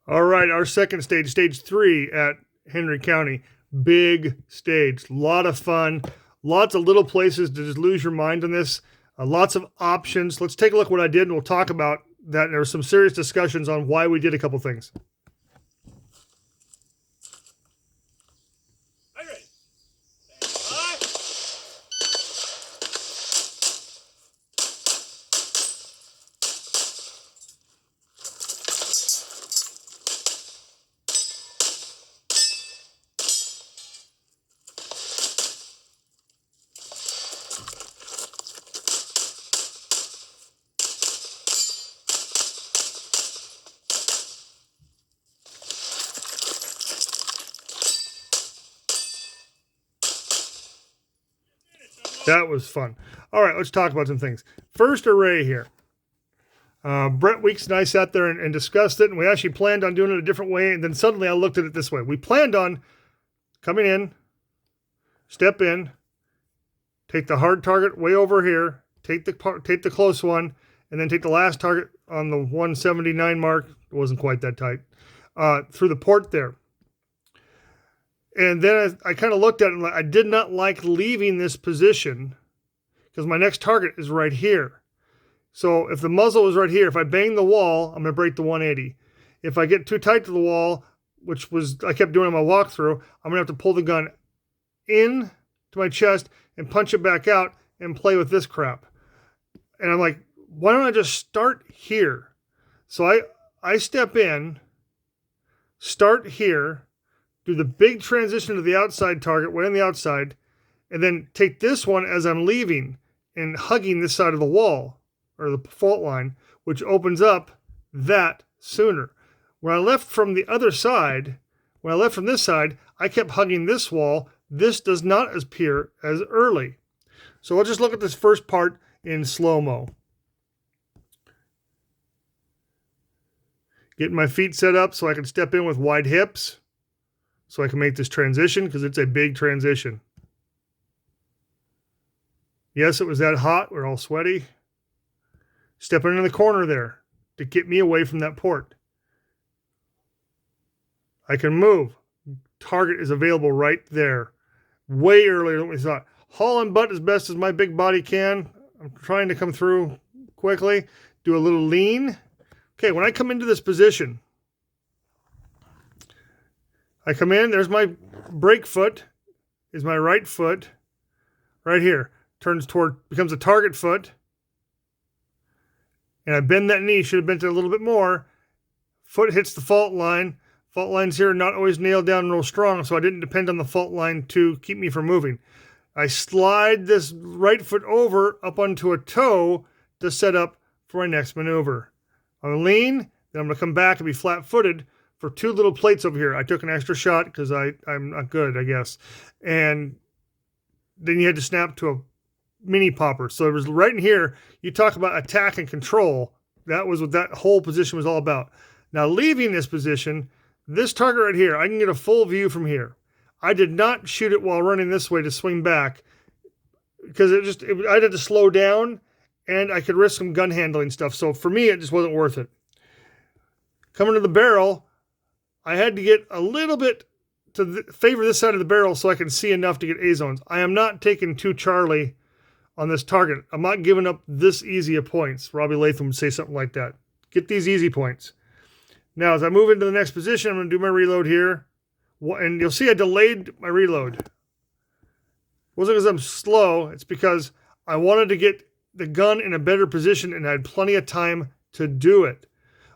All right, our second stage, stage 3 at Henry County. Big stage, a lot of fun, lots of little places to just lose your mind on this. Lots of options. Let's take a look at what I did, and we'll talk about that. There were some serious discussions on why we did a couple things. That was fun. All right, let's talk about some things. First array here. Brett Weeks and I sat there and discussed it, and we actually planned on doing it a different way, and then suddenly I looked at it this way. We planned on coming in, step in, take the hard target way over here, take the close one, and then take the last target on the 179 mark. It wasn't quite that tight. Through the port there. And then I kind of looked at it and I did not like leaving this position because my next target is right here. So if the muzzle is right here, if I bang the wall, I'm going to break the 180. If I get too tight to the wall, which was I kept doing in my walkthrough, I'm going to have to pull the gun in to my chest and punch it back out and play with this crap. And I'm like, why don't I just start here? So I step in, start here, do the big transition to the outside target, way on the outside, and then take this one as I'm leaving and hugging this side of the wall or the fault line, which opens up that sooner. When I left from the other side, when I left from this side, I kept hugging this wall. This does not appear as early. So let's just look at this first part in slow-mo. Getting my feet set up so I can step in with wide hips, so I can make this transition because it's a big transition. Yes, it was that hot. We're all sweaty. Stepping in the corner there to get me away from that port. I can move. Target is available right there. Way earlier than we thought. Haul and butt as best as my big body can. I'm trying to come through quickly. Do a little lean. Okay, when I come into this position, I come in, there's my brake foot, is my right foot, right here. Turns toward, becomes a target foot. And I bend that knee, should have bent it a little bit more. Foot hits the fault line. Fault lines here are not always nailed down real strong, so I didn't depend on the fault line to keep me from moving. I slide this right foot over up onto a toe to set up for my next maneuver. I'm lean, then I'm going to come back and be flat-footed for two little plates over here. I took an extra shot because I'm not good, I guess. And then you had to snap to a mini popper. So it was right in here. You talk about attack and control. That was what that whole position was all about. Now leaving this position, this target right here, I can get a full view from here. I did not shoot it while running this way to swing back because I'd have to slow down and I could risk some gun handling stuff. So for me, it just wasn't worth it. Coming to the barrel, I had to get a little bit to favor this side of the barrel so I can see enough to get A-zones. I am not taking 2 Charlie on this target. I'm not giving up this easy of points. Robbie Latham would say something like that. Get these easy points. Now, as I move into the next position, I'm going to do my reload here. And you'll see I delayed my reload. It wasn't because I'm slow. It's because I wanted to get the gun in a better position and I had plenty of time to do it.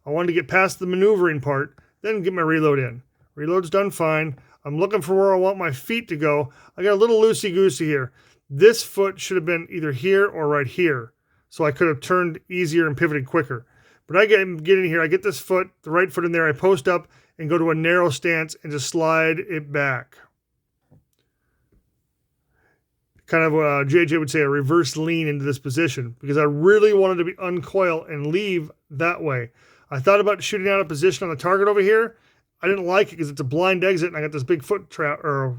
I wanted to get past the maneuvering part, then get my reload in. Reload's done fine. I'm looking for where I want my feet to go. I got a little loosey-goosey here. This foot should have been either here or right here, so I could have turned easier and pivoted quicker. But I get in here, I get this foot, the right foot in there, I post up and go to a narrow stance and just slide it back. Kind of what JJ would say, a reverse lean into this position because I really wanted to be uncoil and leave that way. I thought about shooting out of position on the target over here. I didn't like it because it's a blind exit and I got this big foot trap or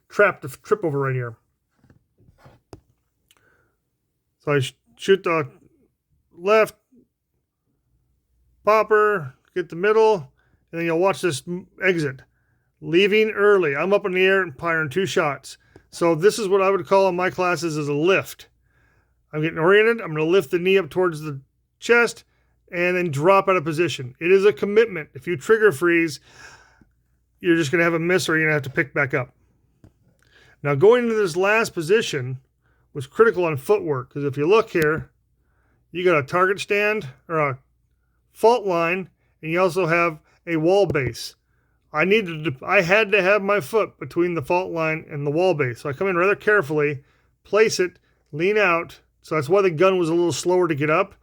trap to trip over right here. So I shoot the left popper, get the middle, and then you'll watch this exit. Leaving early. I'm up in the air and firing 2 shots. So this is what I would call in my classes as a lift. I'm getting oriented. I'm going to lift the knee up towards the chest and then drop out of position. It is a commitment. If you trigger freeze, you're just going to have a miss or you're going to have to pick back up. Now going into this last position was critical on footwork, because if you look here, you got a target stand or a fault line, and you also have a wall base. I had to have my foot between the fault line and the wall base. So I come in rather carefully, place it, lean out. So that's why the gun was a little slower to get up.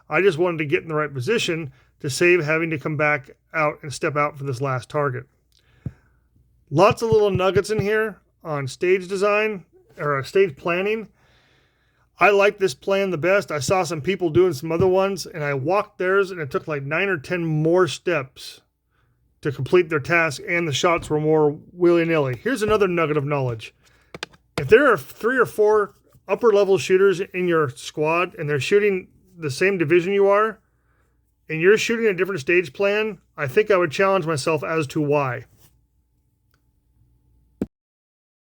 I just wanted to get in the right position to save having to come back out and step out for this last target. Lots of little nuggets in here on stage design or stage planning. I like this plan the best. I saw some people doing some other ones, and I walked theirs, and it took like 9 or 10 more steps to complete their task, and the shots were more willy-nilly. Here's another nugget of knowledge. If there are 3 or 4 upper-level shooters in your squad, and they're shooting the same division you are, and you're shooting a different stage plan, I think I would challenge myself as to why.